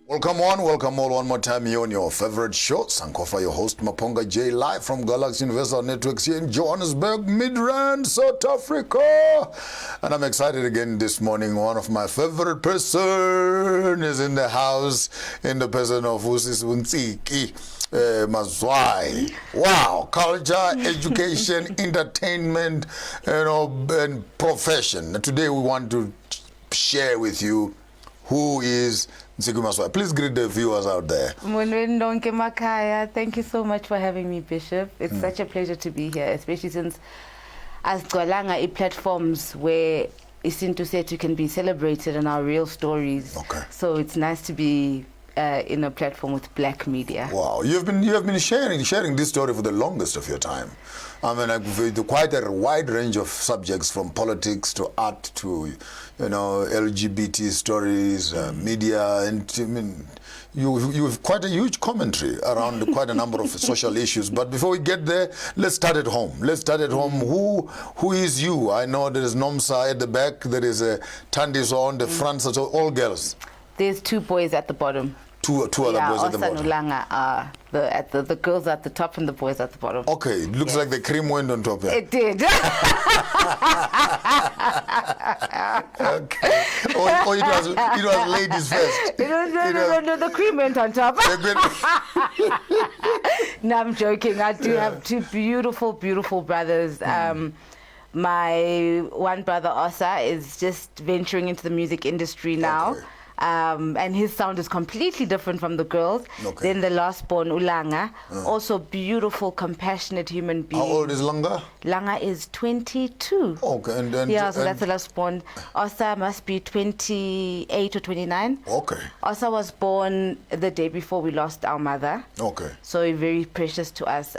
Welcome all one more time here on your favorite show, SANKOFA, your host Maponga J, live from Galaxy Universal Networks here in Johannesburg, Midrand, South Africa. And I'm excited again this morning. One of my favorite person is in the house, in the person of Ntsiki Mazwai. Wow, culture, education, entertainment, and profession. Today we want to share with you who is Ntsiki Mazwai. Please greet the viewers out there. Thank you so much for having me, Bishop. It's such a pleasure to be here, especially since as Gwalanga platforms where Isintu Setu can be celebrated in our real stories. Okay. So it's nice to be in a platform with black media. Wow, you have been sharing this story for the longest of your time. I mean, quite a wide range of subjects, from politics to art to, LGBT stories, media, and I mean, you have quite a huge commentary around quite a number of social issues. But before we get there, let's start at home. Let's start at home. Who is you? I know there is Nomsa at the back. There is Thandiso on the front. So all girls. There's two boys at the bottom. Two other boys at the bottom. Ulanga are the girls at the top and the boys at the bottom. Okay, it looks like the cream went on top. Yeah. It did. Okay. Or it was ladies first. No, the cream went on top. No, I'm joking. I do have two beautiful brothers. My one brother, Osa, is just venturing into the music industry now. Okay. And his sound is completely different from the girls. Okay. Then the last born, Ulanga, also beautiful, compassionate human being. How old is Langa? Langa is 22. Okay, and then... Yeah, so that's the last born. Osa must be 28 or 29. Okay. Osa was born the day before we lost our mother. Okay. So very precious to us.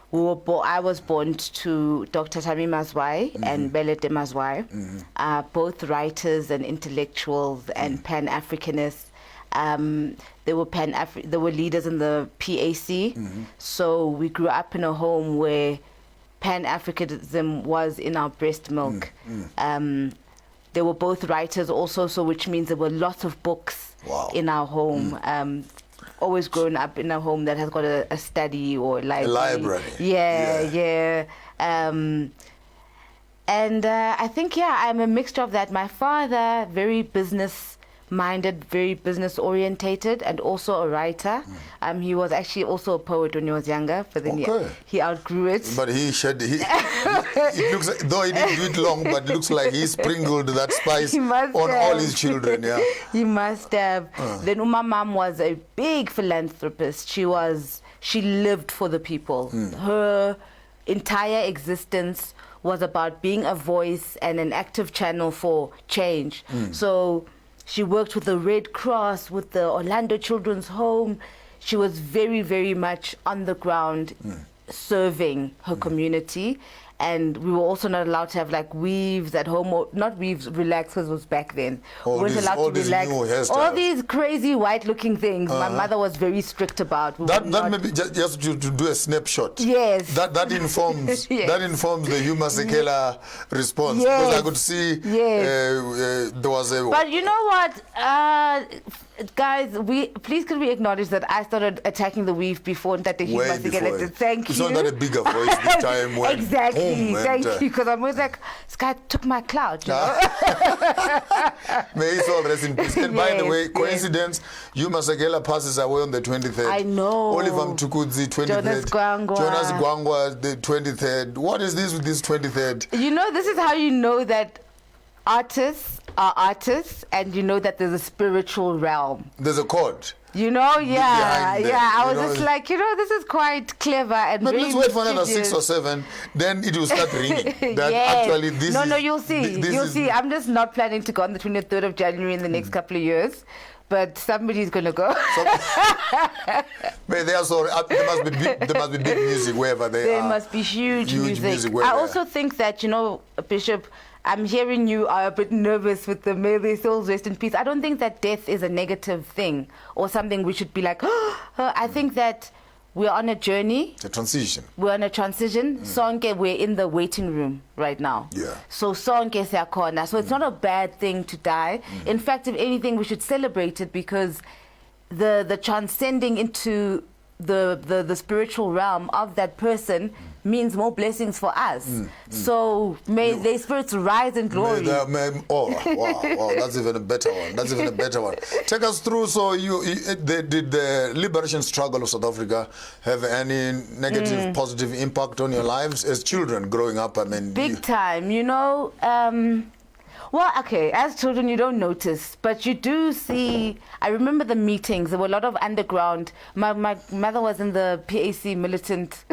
I was born to Dr. Ntsiki Mazwai and Belete Mazwai, both writers and intellectuals and Pan-Africanists. They were leaders in the PAC. So we grew up in a home where Pan-Africanism was in our breast milk. They were both writers also, so which means there were lots of books in our home. Always grown up in a home that has got a study or library. A library. Yeah. And I think, I'm a mixture of that. My father, very business-minded, very business-orientated, and also a writer. He was actually also a poet when he was younger, but then he outgrew it. But it looks like, though he didn't do it long, but it looks like he sprinkled that spice on all his children. Yeah, he must have. Then my mom was a big philanthropist. She lived for the people. Her entire existence was about being a voice and an active channel for change. So she worked with the Red Cross, with the Orlando Children's Home. She was very, very much on the ground serving her community. And we were also not allowed to have like weaves at home, or not weaves, relaxers was back then. We weren't allowed to relax. All these crazy white-looking things. My mother was very strict about. That maybe just to do a snapshot. Yes. That informs that informs the Hugh Masekela response. Because I could see there was a. But you know what, guys, please could we acknowledge that I started attacking the weave before that the Hugh Masekela did. Thank you. It's not that a bigger voice this time. Exactly. Thank you, because I'm always like, this guy took my clout, you know? May he all rest in peace. And by the way, coincidence, Hugh Masekela passes away on the 23rd. I know. Oliver Mtukudzi, 23rd. Jonas Gwangwa, the 23rd. What is this with this 23rd? You know, this is how you know that artists are artists, and you know that there's a spiritual realm. There's a chord. You know, I was just like, this is quite clever and but very let's wait for another 6 or 7, then it will start ringing. That actually this No, you'll see. You'll see. I'm just not planning to go on the 23rd of January in the next couple of years. But somebody's going to go. But there must be big music wherever they are. There must be huge music. I also think that, Bishop, I'm hearing you are a bit nervous with the may their souls rest in peace. I don't think that death is a negative thing or something we should be like, I think that we're on a journey. It's a transition. We're on a transition. Sonke, we're in the waiting room right now. Yeah. So sonke siyakhona. So it's not a bad thing to die. In fact, if anything, we should celebrate it because the transcending into the spiritual realm of that person means more blessings for us. So may their spirits rise in glory. Wow, that's even a better one. That's even a better one. Take us through. So did the liberation struggle of South Africa have any negative, positive impact on your lives as children growing up? I mean, big time. You know, well, okay, as children you don't notice, but you do see. I remember the meetings. There were a lot of underground. My mother was in the PAC militant,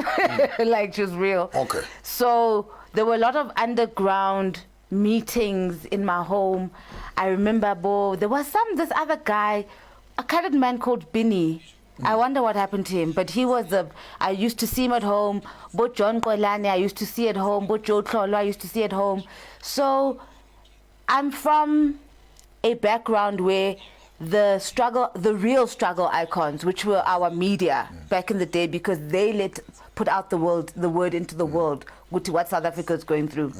like she was real. Okay. So there were a lot of underground meetings in my home. I remember, there was this other guy, a colored man called Binny. I wonder what happened to him, but he was I used to see him at home. But John Kolane, I used to see at home. But Joe Tlolo, I used to see at home. So I'm from a background where the real struggle icons, which were our media back in the day, because they put out the word into the world, what South Africa is going through.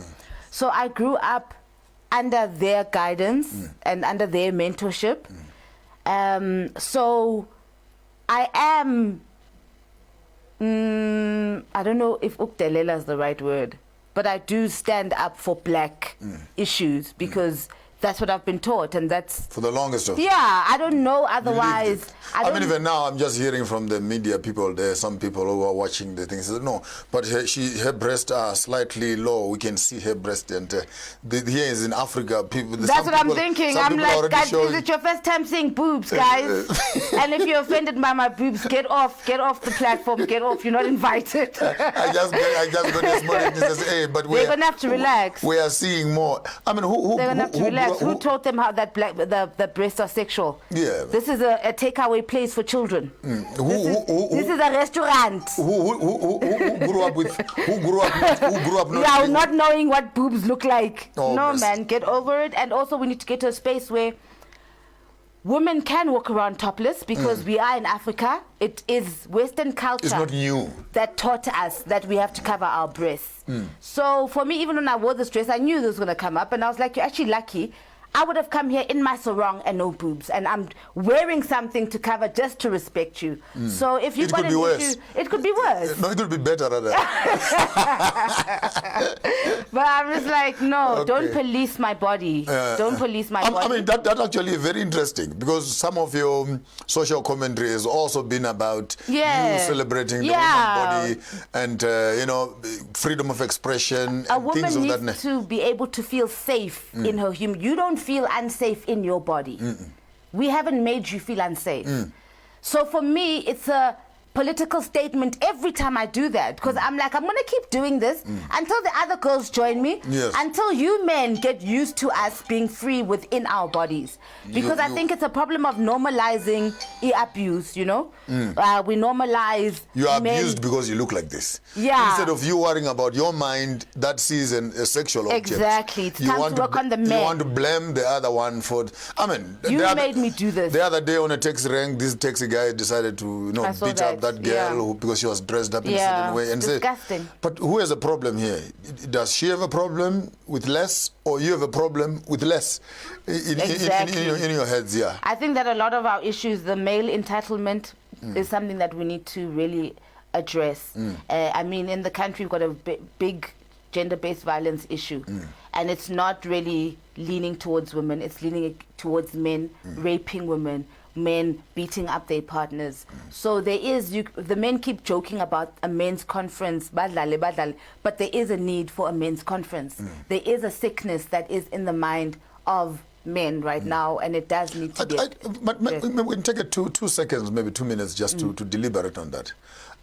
So I grew up under their guidance and under their mentorship. So I am, I don't know if ukdelela is the right word, but I do stand up for black issues because that's what I've been taught, and that's for the longest of. Yeah, I don't know otherwise. I mean, even now, I'm just hearing from the media people. There are some people who are watching the things. No, but her breasts are slightly low. We can see her breast, and here is in Africa. People. That's what I'm thinking. I'm like, guys, is it your first time seeing boobs, guys? And if you're offended by my boobs, get off the platform, get off. You're not invited. I just got this morning. This is, hey, but they're gonna have to relax. We are seeing more. I mean, they're gonna have to relax. Who taught them how that the breasts are sexual? Yeah. This is a takeaway place for children. This is a restaurant. Who grew up with? Who grew up? Not knowing what boobs look like. Oh, no, man, get over it. And also, we need to get to a space where women can walk around topless, because we are in Africa. It is Western culture. It's not new. That taught us that we have to cover our breasts. So for me, even when I wore this dress, I knew this was going to come up, and I was like, you're actually lucky. I would have come here in my sarong and no boobs, and I'm wearing something to cover just to respect you. So if you've got an issue, it could be worse. No, it could be better rather. But I'm just like, no, don't police my body. Don't police my body. I mean, that actually is very interesting, because some of your social commentary has also been about you celebrating the woman body and freedom of expression. A and woman things of needs that to be able to feel safe in her human. You don't feel unsafe in your body. We haven't made you feel unsafe. So for me, it's a political statement every time I do that, because I'm like, I'm going to keep doing this until the other girls join me, until you men get used to us being free within our bodies. Because I think it's a problem of normalizing abuse, We normalize you are abused because you look like this. Instead of you worrying about your mind that sees a sexual object. Exactly. It's time to work on the men. You want to blame the other one for... I mean... You made me do this. The other day on a taxi rank, this taxi guy decided to beat up that girl because she was dressed up in a certain way. And disgusting. But who has a problem here? Does she have a problem with less, or you have a problem with less in your heads? Yeah. I think that a lot of our issues, the male entitlement, is something that we need to really address. I mean, in the country, we've got a big gender-based violence issue, and it's not really leaning towards women. It's leaning towards men raping women, men beating up their partners. So there is, the men keep joking about a men's conference, badlale, but there is a need for a men's conference. There is a sickness that is in the mind of men right now, and it does need to get... But we can take it 2 seconds, maybe 2 minutes, just to deliberate on that.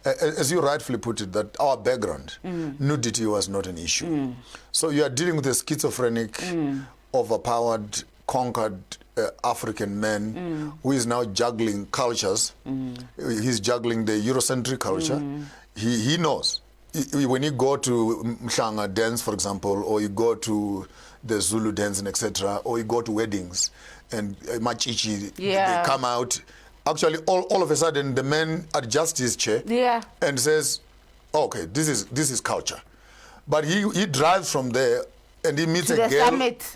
As you rightfully put it, that our background, nudity was not an issue. So you are dealing with a schizophrenic, overpowered, conquered African man who is now juggling cultures. He's juggling the Eurocentric culture. He knows. When you go to Mhlanga dance, for example, or you go to the Zulu dance and etc., or you go to weddings and machichi, they come out. Actually, all of a sudden, the man adjusts his chair and says, okay, this is culture. But he drives from there and he meets a girl.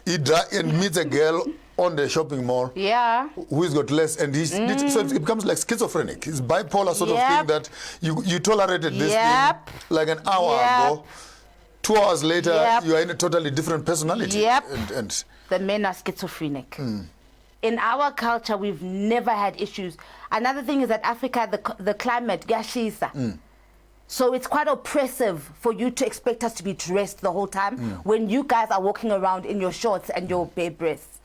He meets a girl on the shopping mall. Yeah. Who's got less, and so it becomes like schizophrenic. It's bipolar sort of thing that you tolerated this thing like an hour ago. 2 hours later, you are in a totally different personality. And the men are schizophrenic. In our culture, we've never had issues. Another thing is that Africa, the climate, yashisa. So it's quite oppressive for you to expect us to be dressed the whole time when you guys are walking around in your shorts and your bare breasts.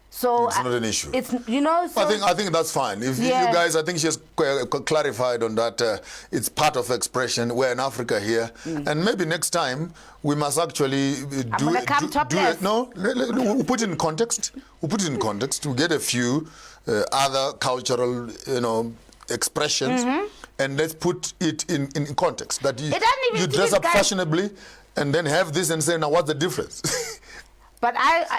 So it's not an issue. It's, you know, so I think that's fine. If you guys, I think she has clarified on that. It's part of expression. We're in Africa here, and maybe next time we must actually do it. No, we'll put it in context. We'll put it in context. We'll get a few other cultural, expressions, and let's put it in context. That you dress up fashionably, and then have this and say, now what's the difference? But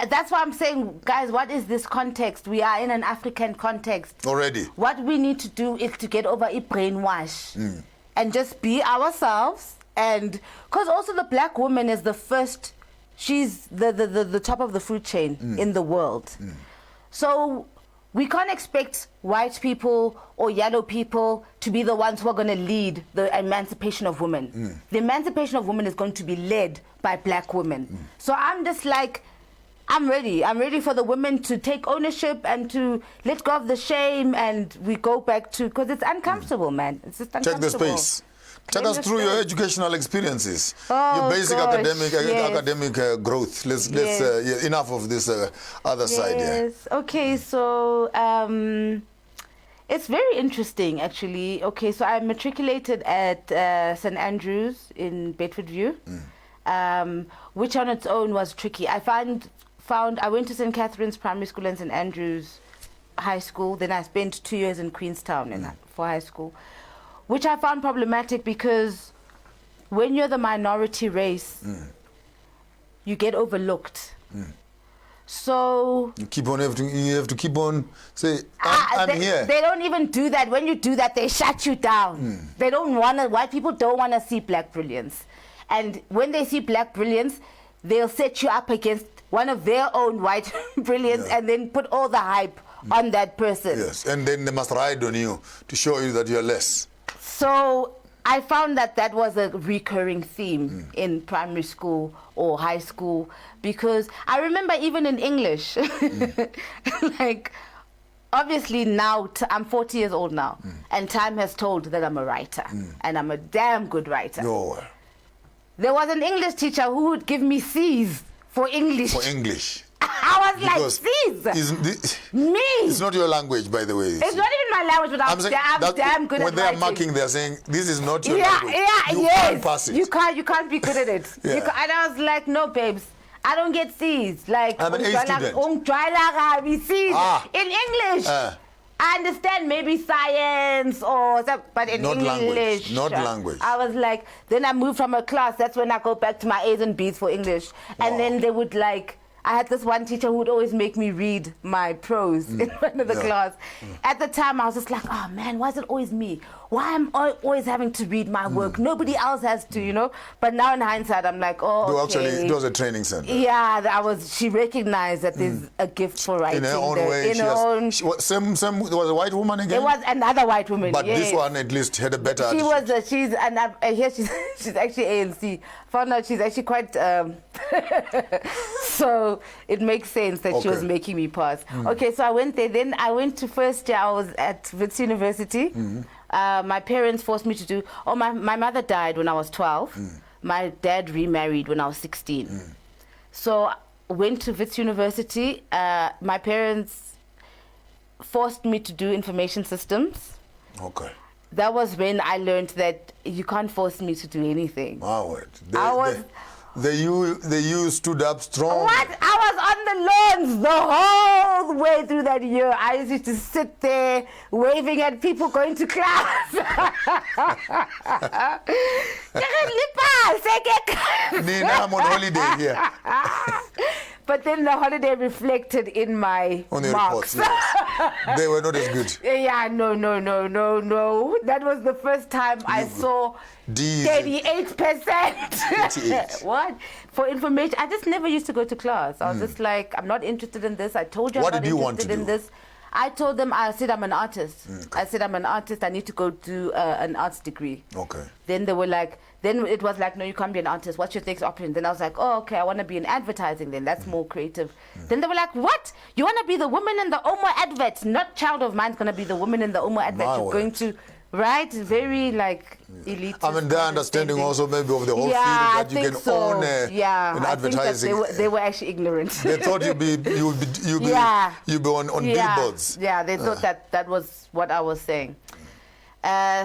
that's why I'm saying, guys, what is this context? We are in an African context. Already. What we need to do is to get over a brainwash and just be ourselves. And because also the black woman is the first, she's the top of the food chain in the world. So we can't expect white people or yellow people to be the ones who are going to lead the emancipation of women. The emancipation of women is going to be led by black women. So I'm just like, I'm ready. I'm ready for the women to take ownership and to let go of the shame, and we go back to, because it's uncomfortable, man. It's just uncomfortable. Check the space. Take us through your educational experiences, your basic academic growth. Let's enough of this other side here. Yes. Okay. So it's very interesting, actually. Okay. So I matriculated at St. Andrews in Bedfordview, which on its own was tricky. I I went to St. Catherine's Primary School and St. Andrews High School. Then I spent 2 years in Queenstown for high school, which I found problematic because when you're the minority race, you get overlooked. So you have to keep on say, I'm here. They don't even do that. When you do that, they shut you down. They don't want to. White people don't want to see black brilliance, and when they see black brilliance, they'll set you up against one of their own white brilliance, and then put all the hype on that person. Yes, and then they must ride on you to show you that you're less. So I found that was a recurring theme in primary school or high school, because I remember even in English, like, obviously now, I'm 40 years old now, and time has told that I'm a writer, and I'm a damn good writer. No. There was an English teacher who would give me C's for English. For English. I was like, C's. Me. It's not your language, by the way. It's not even my language, but I'm damn good at writing. When they're marking, they're saying, this is not your language. You can't pass it. You can't be good at it. And I was like, no, babes, I don't get C's. Like, I'm an A student. C's in English. I understand maybe science or something, but in English. Not language. I was like, then I moved from a class. That's when I go back to my A's and B's for English. And then they would I had this one teacher who would always make me read my prose in front of the class. At the time, I was just like, oh man, why is it always me? Why am I always having to read my work? Nobody else has to, But now in hindsight, I'm like, okay. Actually, it was a training center. Yeah, she recognized that there's a gift for writing. In her own way. There was a white woman again? It was another white woman, But this one at least had a better attitude. She's actually ANC. Found out she's actually quite, so it makes sense that she was making me pass. Okay, so I went there. Then I went to first year, I was at Wits University. My parents forced me to do, my mother died when I was 12. My dad remarried when I was 16. So I went to Wits University. My parents forced me to do information systems. Okay. That was when I learned that you can't force me to do anything. You stood up strong. What? I was on the lawns the whole way through that year. I used to sit there waving at people going to class. Nina, I'm on holiday here. But then the holiday reflected in my On your marks. reports, yes. They were not as good. Yeah, no. That was the first time I saw D's. 38%. 38. What? For information, I just never used to go to class. I was just like, I'm not interested in this. I told you What I'm not did you want interested to in do? this. I told them, I said I'm an artist. I said I'm an artist. I need to go do an arts degree. Okay. Then they were like, then it was like, no, you can't be an artist. What's your next option? Then I was like, oh, okay, I want to be in advertising then. That's more creative. Then they were like, what? You want to be the woman in the Omo advert? Not child of mine's going to be the woman in the Omo advert. My You're word. going to, right? Very like elite. I mean, their understanding also maybe of the whole yeah, field that you can own an I advertising. think that they were actually ignorant. They thought you'd be Yeah. on billboards. Yeah, they thought that was what I was saying.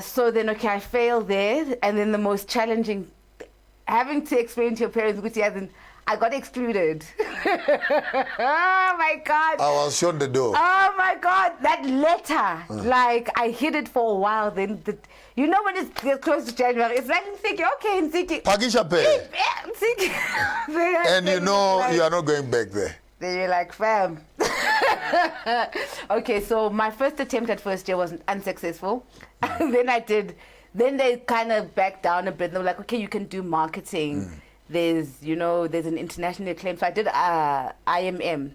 So then, okay, I failed there. And then the most challenging, having to explain to your parents, which I got excluded. Oh, my God. I was shown the door. Oh, my God. That letter, like, I hid it for a while. Then, you know when it's close to January, it's like, Ntsiki, okay, Ntsiki. Pakisha pay. Ntsiki. And you know you are not going back there. Then you're like, fam. Okay, so my first attempt at first year was unsuccessful. Then they kind of backed down a bit. They were like, okay, you can do marketing. There's an internationally acclaimed. So I did IMM.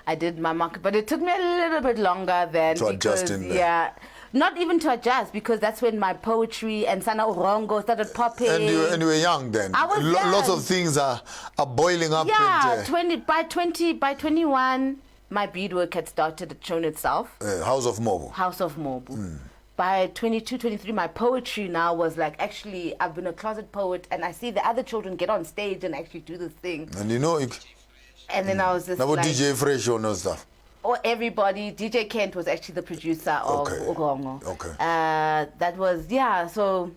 I did my market, but it took me a little bit longer than to adjust in there. Yeah, not even to adjust, because that's when my poetry and Sana Urongo started popping. And you were young then. I was young. Lots of things are boiling up. Yeah, and, by 21, my beadwork had started, shown itself. House of Mobu. House of Mobu. By 22, 23, my poetry now was like, actually, I've been a closet poet, and I see the other children get on stage and actually do this thing. And you know, and then I was just now like, DJ Fresh or no stuff. Or everybody. DJ Kent was actually the producer of Urongo. Okay. That was, so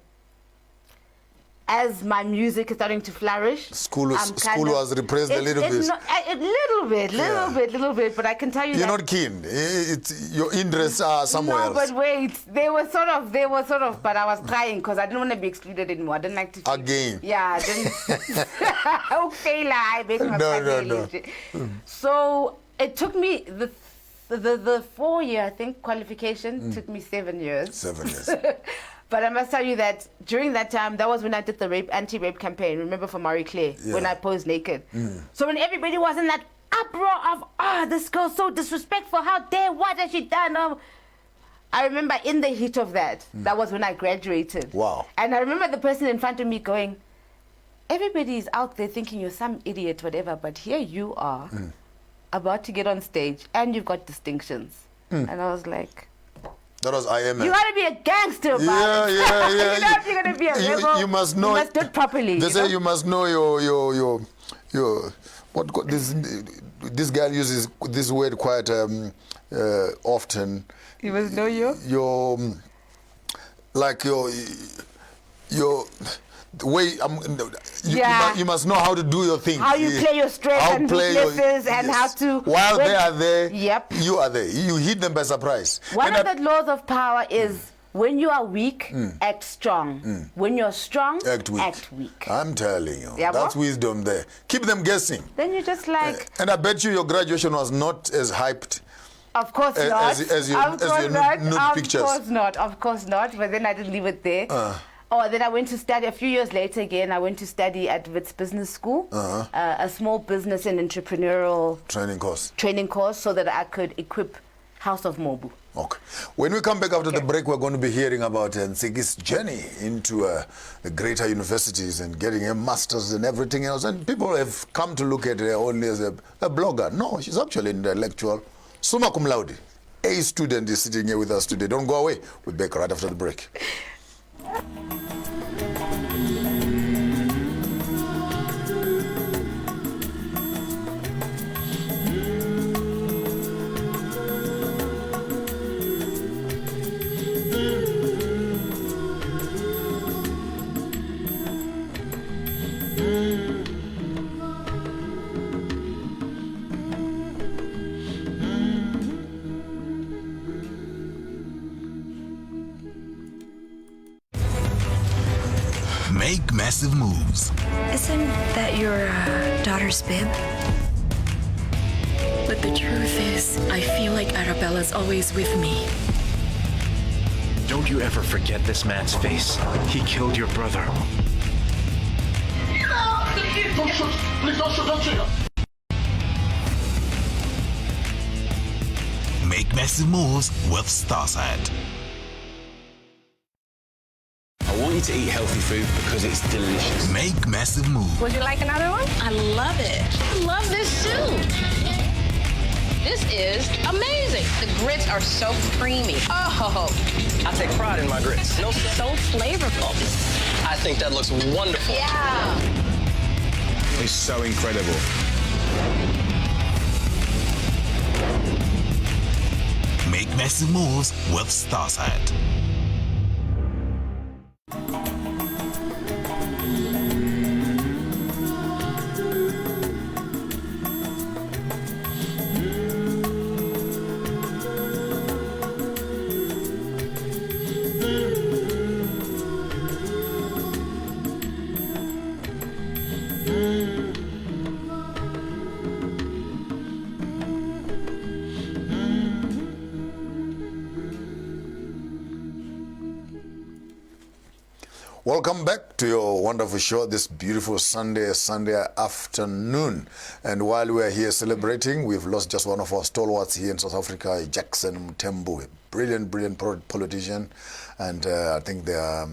as my music is starting to flourish, school was repressed a little bit. A little bit, but I can tell you you're not keen. Your interests are somewhere else. But wait, they were sort of, but I was trying because I didn't want to be excluded anymore. I didn't like to. Again. Yeah, I didn't. Okay, I make my No. So it took me the 4-year, I think, qualification took me 7 years. 7 years. But I must tell you that during that time, that was when I did the anti-rape campaign, remember, for Marie Claire, when I posed naked. So when everybody was in that uproar of, this girl's so disrespectful, how dare, what has she done? I remember in the heat of that, that was when I graduated. Wow. And I remember the person in front of me going, everybody's out there thinking you're some idiot, whatever, but here you are, about to get on stage, and you've got distinctions. And I was like... That was IMF. You gotta be a gangster about it. Yeah. You know, if you're gonna be a rebel, you must know. You must do it properly. They say you must know your this guy uses this word quite often. You must know your the way you must know how to do your thing. How you play your strengths and weaknesses, and how to. While they are there, yep, you are there. You hit them by surprise. One of the laws of power is when you are weak, act strong. When you're strong, act weak. I'm telling you, Yeah, that's wisdom there. Keep them guessing. Then you just like. And I bet you your graduation was not as hyped. Of course not. As your nude pictures. Of course not. But then I didn't leave it there. Then I went to study, a few years later again, I went to study at Wits Business School, a small business and entrepreneurial training course so that I could equip House of Mobu. Okay. When we come back after the break, we're going to be hearing about Ntsiki's journey into the greater universities and getting a master's and everything else. And people have come to look at her only as a blogger. No, she's actually an intellectual. Summa cum laude. A student is sitting here with us today. Don't go away. We'll be back right after the break. Make massive moves. Isn't that your daughter's bib? The truth is, I feel like Arabella's always with me. Don't you ever forget this man's face. He killed your brother. Make massive moves with Starside. I want you to eat healthy food because it's delicious. Make massive moves. Would you like another one? I love it. I love this too. This is amazing. The grits are so creamy. Oh, I take pride in my grits. No, so flavorful. I think that looks wonderful. Yeah. It's so incredible. Make massive moves with Starside. Welcome back to your wonderful show this beautiful Sunday afternoon. And while we are here celebrating, we've lost just one of our stalwarts here in South Africa, Jackson Mthembu, a brilliant politician. And I think they are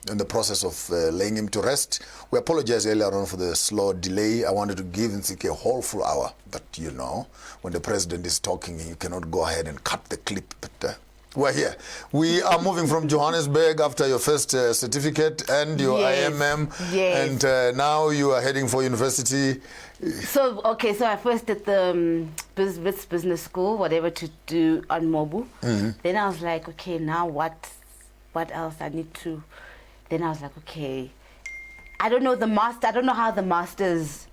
in the process of laying him to rest. We apologize earlier on for the slow delay. I wanted to give Ntsiki a whole full hour. But you know, when the president is talking, you cannot go ahead and cut the clip. But we're here. We are moving from Johannesburg after your first certificate and your IMM. Yes. And now you are heading for university. So I first did the business school, whatever to do on Mobu. Then I was like, okay, now what else I need to? Then I was like, okay, I don't know I don't know how the masters.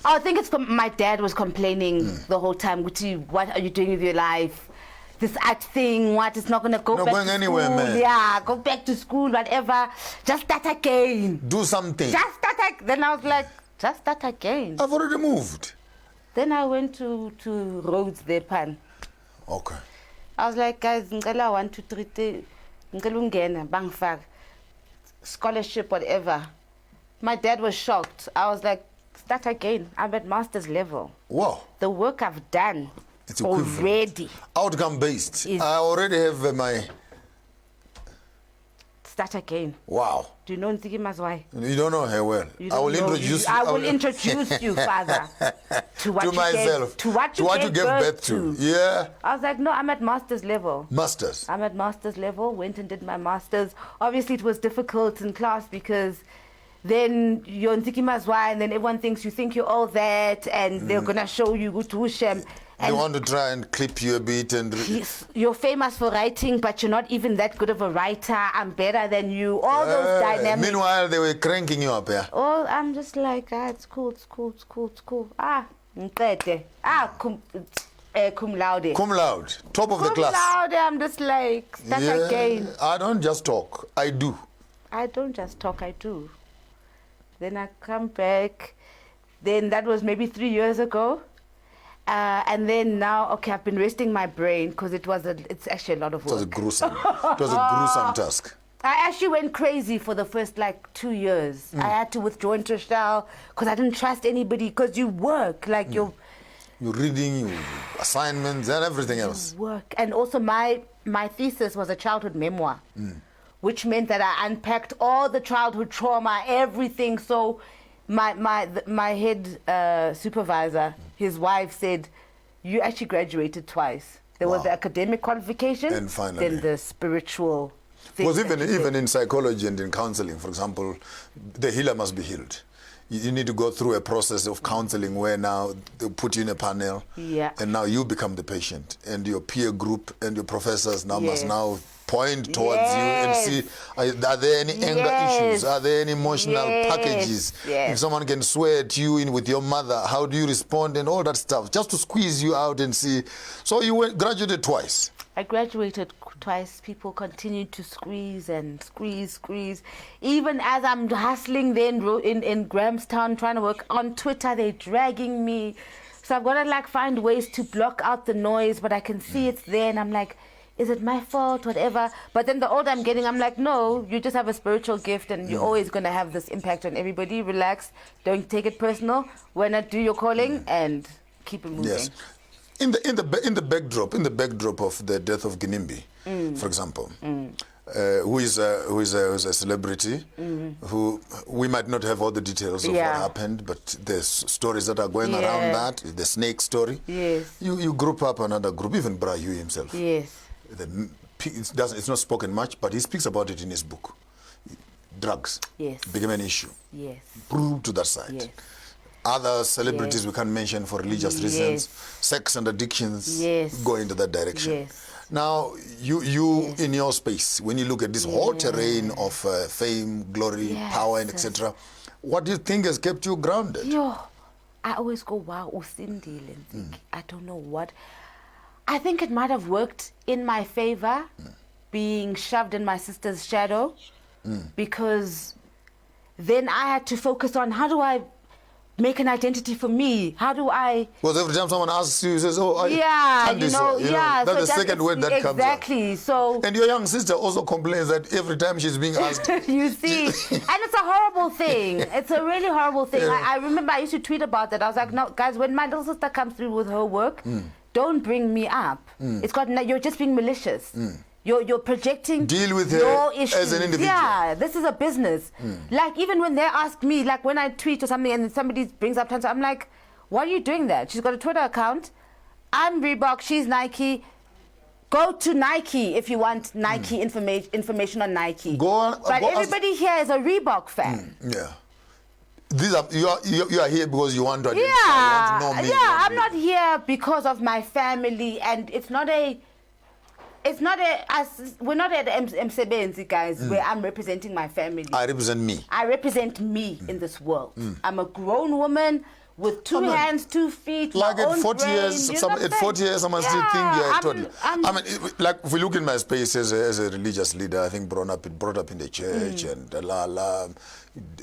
I think it's my dad was complaining the whole time. Guti, what are you doing with your life? This art thing, it's not going to go back to anywhere, school. man. Yeah, go back to school, whatever. Just start again. Do something. Just start again. Then I was like, just start again. I've already moved. Then I went to Rhodes there, Pan. Okay. I was like, guys, ngicela 1, 2, 3, ngicela ungene, bangifaka scholarship, whatever. My dad was shocked. I was like, start again. I'm at master's level. Wow. The work I've done It's equivalent. already. Outcome based. I already have my... Start again. Wow. Do you know Ntsiki Mazwai? You don't know her well. You I don't will know. introduce I will introduce you, father, to what to you myself. to what you gave gave birth to. Yeah. I was like, no, I'm at master's level. Masters. I'm at master's level, went and did my master's. Obviously, it was difficult in class because then you're Ntsiki Mazwai and then everyone thinks you think you're all that and they're going to show you good Wushem. They want to try and clip you a bit and... You're famous for writing, but you're not even that good of a writer. I'm better than you. All those dynamics. Meanwhile, they were cranking you up, yeah? Oh, I'm just like, it's cool. Ngqede. Cum laude. Cum laude. Top of the class. Cum laude, I'm just like, start again. I don't just talk. I do. I don't just talk, I do. Then I come back. Then that was maybe 3 years ago. And then now, I've been resting my brain because it's actually a lot of work. It was a gruesome task. I actually went crazy for the first 2 years. I had to withdraw into Shell because I didn't trust anybody because you work, you're reading, assignments and everything else. Work. And also my thesis was a childhood memoir, which meant that I unpacked all the childhood trauma, everything. So my head supervisor, his wife said, you actually graduated twice. There was the academic qualification and finally, then the spiritual thing. Because even in psychology and in counseling, for example, the healer must be healed. You need to go through a process of counseling where now they put you in a panel and now you become the patient and your peer group and your professors now must now point towards you and see, are there any anger issues? Are there any emotional packages? If someone can swear at you in with your mother, how do you respond and all that stuff, just to squeeze you out and see. So you graduated twice. I graduated twice. People continued to squeeze. Even as I'm hustling then in Grahamstown trying to work on Twitter, they're dragging me. So I've got to like find ways to block out the noise, but I can see it's there, and I'm like, is it my fault, whatever? But then the older I'm getting, I'm like, no, you just have a spiritual gift, and you're always going to have this impact on everybody. Relax, don't take it personal. Why not do your calling and keep it moving? Yes. In the backdrop of the death of Ginimbi, for example, who is a celebrity, who we might not have all the details of what happened, but there's stories that are going around that, the snake story. Yes. You group up another group, even Brayu himself. Yes. It's not spoken much, but he speaks about it in his book. Drugs became an issue. Yes. Prove to that side. Yes. Other celebrities we can't mention for religious reasons. Sex and addictions go into that direction. Yes. Now, you in your space, when you look at this whole terrain of fame, glory, power, and etc., what do you think has kept you grounded? Yo, I always go, wow, usindile, Ntsiki. I don't know what. I think it might have worked in my favor, being shoved in my sister's shadow, because then I had to focus on how do I make an identity for me? How do I... Because every time someone asks you, says, oh, That's so the so second word that comes out. Exactly, so... And your young sister also complains that every time she's being asked... You see, and it's a horrible thing. It's a really horrible thing. I remember I used to tweet about that. I was like, no, guys, when my little sister comes through with her work, don't bring me up. It's got, you're just being malicious. You're projecting Deal with your her issues. as an individual. Yeah, this is a business. Like, even when they ask me, like when I tweet or something and somebody brings up Tantra, I'm like, why are you doing that? She's got a Twitter account. I'm Reebok, she's Nike. Go to Nike if you want Nike information on Nike. But everybody here is a Reebok fan. Yeah. These are you are here because you want to identify, Yeah, you want to know me. yeah. I'm not here because of my family, and it's not a. We're not at Msebenzi, guys, where I'm representing my family. I represent me. I represent me in this world. I'm a grown woman with two hands, 2 feet. Like my at own 40 brain, years, you know what I'm at 40 years, someone still think you're a toddler. I mean, like if we look in my space as a religious leader, I think brought up in the church and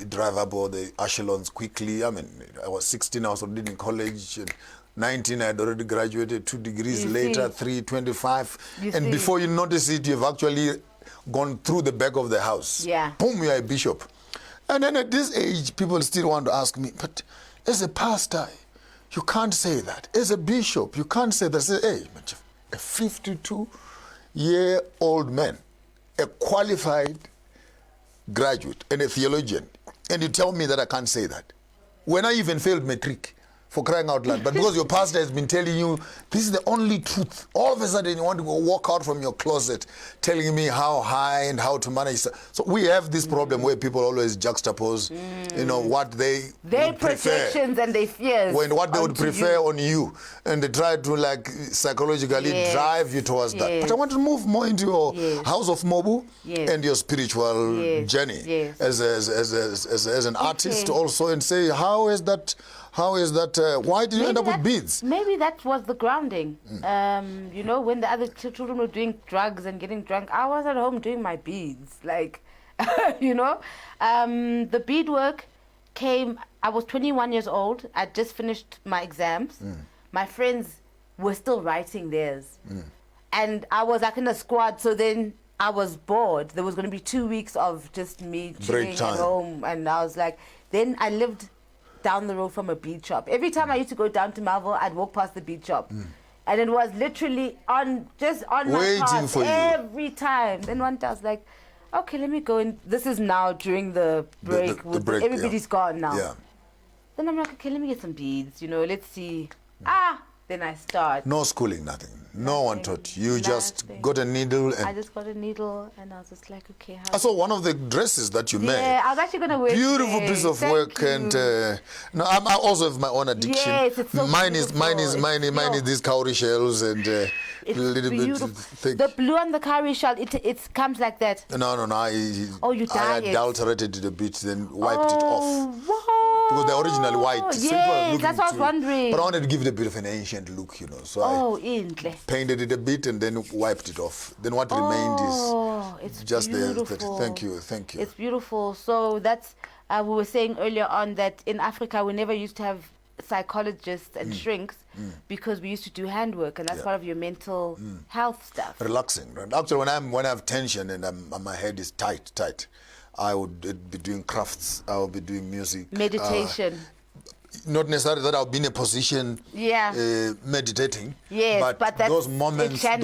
drive up all the echelons quickly. I mean, I was 16, I was already in college. And 19, I had already graduated, 2 degrees later, 3, 25. And before you notice it, you've actually gone through the back of the house. Yeah. Boom, you're a bishop. And then at this age, people still want to ask me, but as a pastor, you can't say that. As a bishop, you can't say that. Say, hey, a 52-year-old man, a qualified graduate and a theologian, and you tell me that I can't say that. When I even failed matric, for crying out loud. But because your pastor has been telling you, this is the only truth, all of a sudden you want to go walk out from your closet telling me how high and how to manage. So we have this problem where people always juxtapose, you know, what they their would prefer, projections and their fears. what they would prefer on you. And they try to like psychologically drive you towards that. But I want to move more into your house of Mobu and your spiritual journey as an artist also, and say, how is that, why did you end up with beads? Maybe that was the grounding. You know, when the other children were doing drugs and getting drunk, I was at home doing my beads. Like, you know, the beadwork came, I was 21 years old. I just finished my exams. My friends were still writing theirs. And I was like in a squad, so then I was bored. There was going to be 2 weeks of just me chilling at home. And I was like, then I lived down the road from a bead shop. Every time I used to go down to Melville, I'd walk past the bead shop. And it was literally on my path every time. Then one day I was like, okay, let me go in. This is now during the break. The break, everybody's gone now. Yeah. Then I'm like, okay, let me get some beads, you know, let's see. Then I start. No schooling, nothing. No one taught you. You just got a needle. And I just got a needle and I was just like, okay. I saw one of the dresses that you made. Yeah, I was actually going to wear it. Beautiful piece of work. And no, I also have my own addiction. Yes, it's so mine is these cowrie shells and a little beautiful. bit thick. The blue on the cowrie shell, it comes like that. No. You dyed I it. adulterated it a bit, then wiped it off. Wow. Because they're originally white. Yes, that's what I was wondering. But I wanted to give it a bit of an ancient look, you know. So I painted it a bit and then wiped it off. Then what remained is just beautiful. Thank you. It's beautiful. So that's, we were saying earlier on that in Africa we never used to have psychologists and shrinks because we used to do handwork, and that's part of your mental health stuff. Relaxing. Right? Actually, when I have tension and my head is tight, I would be doing crafts. I would be doing music. Meditation. Not necessarily that I'll be in a position meditating. Yes, but that's, those moments that.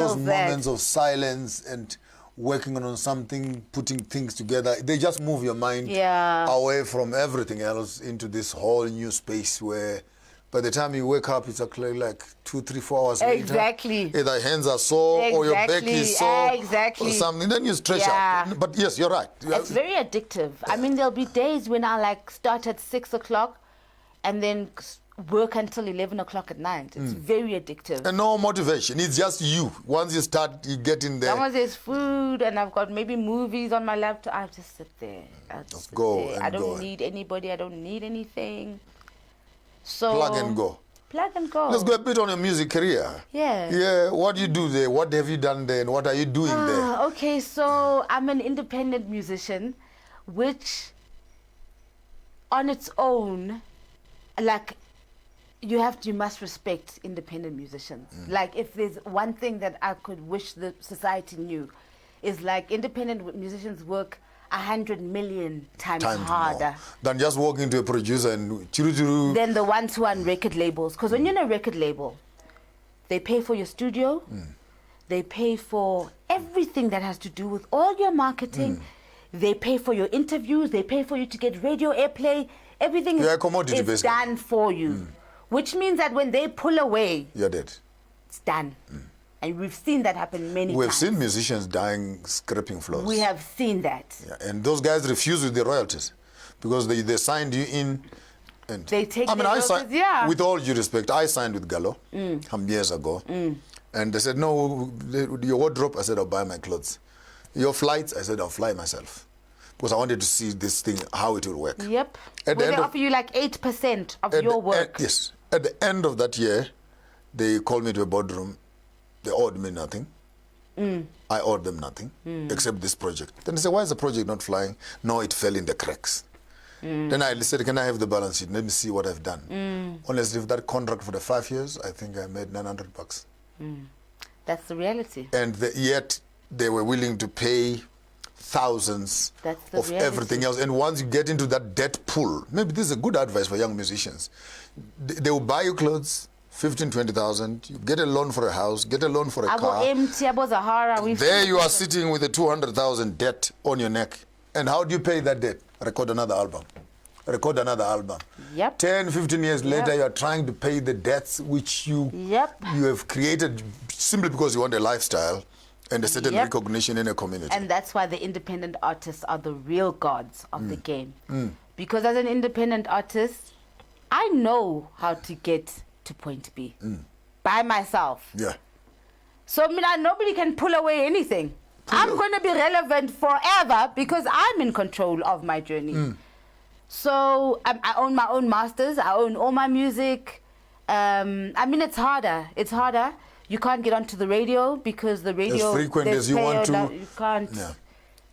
of silence and working on something, putting things together, they just move your mind away from everything else into this whole new space where by the time you wake up, it's actually like 2, 3, 4 hours later. Either hands are sore or your back is sore or something. Then you stretch out. But yes, you're right. It's very addictive. I mean, there'll be days when I like start at 6 o'clock and then work until 11 o'clock at night. It's very addictive. And no motivation. It's just you. Once you start, you get in there. As long as there's food and I've got maybe movies on my laptop, I'll just sit there. I don't need anybody. I don't need anything. So plug and go. Plug and go. Let's go a bit on your music career. Yeah. What do you do there? What have you done there? And what are you doing there? Okay, so I'm an independent musician, which on its own, like, you must respect independent musicians. Like, if there's one thing that I could wish the society knew, is like independent musicians work 100 million times harder more than just walking to a producer and than the ones who are on record labels. Because when you're in a record label, they pay for your studio, they pay for everything that has to do with all your marketing, they pay for your interviews, they pay for you to get radio airplay. Everything is done for you. Which means that when they pull away, you're dead. It's done. And we've seen that happen many times. We've seen musicians dying, scraping floors. We have seen that. Yeah, and those guys refuse with the royalties because they signed you in. And they take the royalties, with all due respect, I signed with Gallo some years ago. And they said, no, your wardrobe, I said, I'll buy my clothes. Your flights, I said, I'll fly myself. Because I wanted to see this thing, how it will work. Yep. Will they offer you like 8% of your work? Yes. At the end of that year, they called me to a boardroom. They owed me nothing. I owed them nothing, except this project. Then they said, why is the project not flying? No, it fell in the cracks. Then I said, can I have the balance sheet? Let me see what I've done. Honestly, with that contract for the 5 years, I think I made $900. That's the reality. And yet, they were willing to pay thousands of everything else. And once you get into that debt pool, maybe this is a good advice for young musicians. They will buy you clothes, 15,000, 20,000. You get a loan for a house, get a loan for a car. There you are sitting with a 200,000 debt on your neck. And how do you pay that debt? Record another album. Record another album. 10, 15 years later, you are trying to pay the debts which you have created simply because you want a lifestyle and a certain recognition in a community. And that's why the independent artists are the real gods of the game. Because as an independent artist, I know how to get to point B by myself. So nobody can pull away anything. I'm going to be relevant forever because I'm in control of my journey. So I own my own masters. I own all my music. I mean, it's harder. It's harder. You can't get onto the radio because the radio... As frequent as you want to. You can't.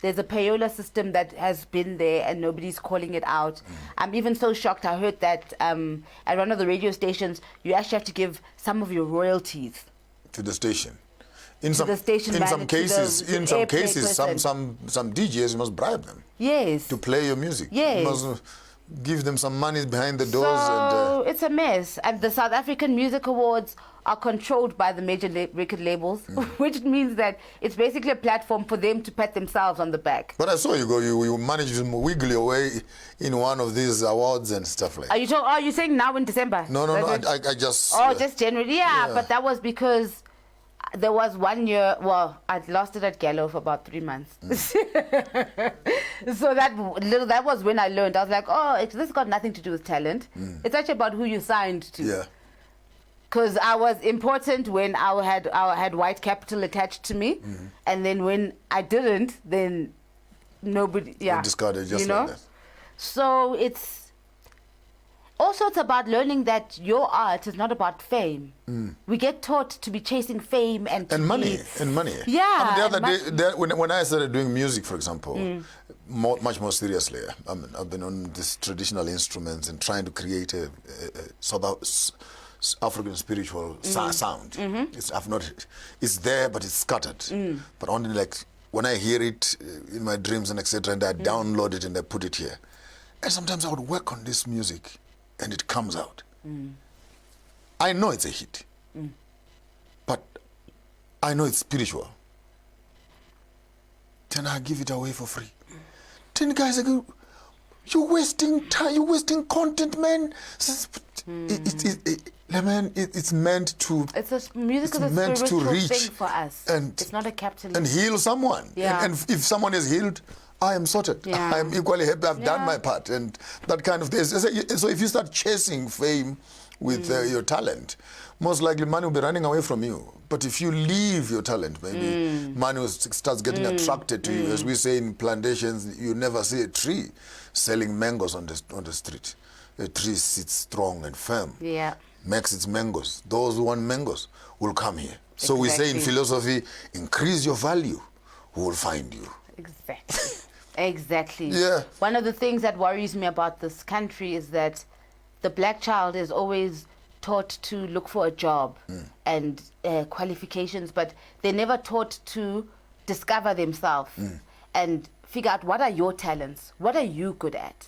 There's a payola system that has been there and nobody's calling it out. I'm even so shocked. I heard that at one of the radio stations, you actually have to give some of your royalties to the station. In some cases, some DJs, you must bribe them. To play your music. You must give them some money behind the doors. So it's a mess. And the South African Music Awards are controlled by the major record labels, which means that it's basically a platform for them to pat themselves on the back. But I saw you managed to wiggle your way in one of these awards and stuff like that. Are you saying now in December? No, I just... just January. But that was because there was 1 year, I'd lost it at Gallo for about 3 months. So that was when I learned. I was like, this got nothing to do with talent. It's actually about who you signed to. Because I was important when I had white capital attached to me. And then when I didn't, then nobody, discarded just like that. So it's about learning that your art is not about fame. We get taught to be chasing fame and money. Yeah. The other day, when I started doing music, for example, much more seriously. I mean, I've been on these traditional instruments and trying to create a South African spiritual sound. It's there, but it's scattered. But only like when I hear it in my dreams and etc., and I download it and I put it here. And sometimes I would work on this music and it comes out. I know it's a hit, but I know it's spiritual. Then I give it away for free. Then guys are go, you're wasting time, you're wasting content, man. It's meant to. It's a music is a meant to spiritual reach thing for us. and it's not a capitalist. and heal someone. Yeah. And if someone is healed, I am sorted. Yeah. I am equally happy. I've done Yeah. my part, and that kind of thing. So if you start chasing fame with your talent, most likely money will be running away from you. But if you leave your talent, maybe money starts getting attracted to you. As we say in plantations, you never see a tree selling mangoes on the street. A tree sits strong and firm. Yeah. Makes its mangoes. Those who want mangoes will come here. So we say in Exactly. philosophy, increase your value, who will find you. Exactly. Exactly. Yeah. One of the things that worries me about this country is that the black child is always taught to look for a job and qualifications, but they're never taught to discover themselves and figure out what are your talents, what are you good at.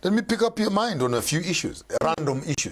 Let me pick up your mind on a few issues, random issues.